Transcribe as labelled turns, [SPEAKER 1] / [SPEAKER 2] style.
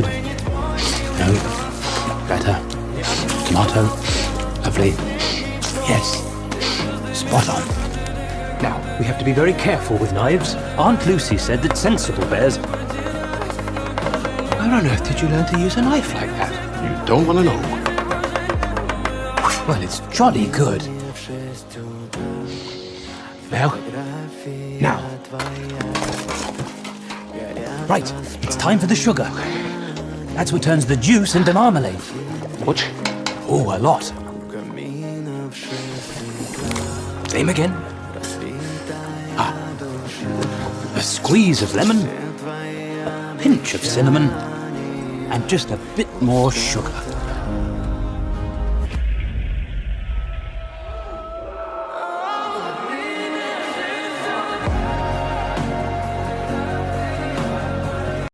[SPEAKER 1] good. No. Better. Tomato. Lovely. Yes. Spot on. Now, we have to be very careful with knives. Aunt Lucy said that sensible bears... Where on earth did you learn to use a knife like that?
[SPEAKER 2] You don't want to know.
[SPEAKER 1] Well, it's jolly good. Now. Right, it's time for the sugar. That's what turns the juice into marmalade.
[SPEAKER 2] Much?
[SPEAKER 1] Oh, a lot. Same again. A squeeze of lemon, a pinch of cinnamon, and just a bit more sugar.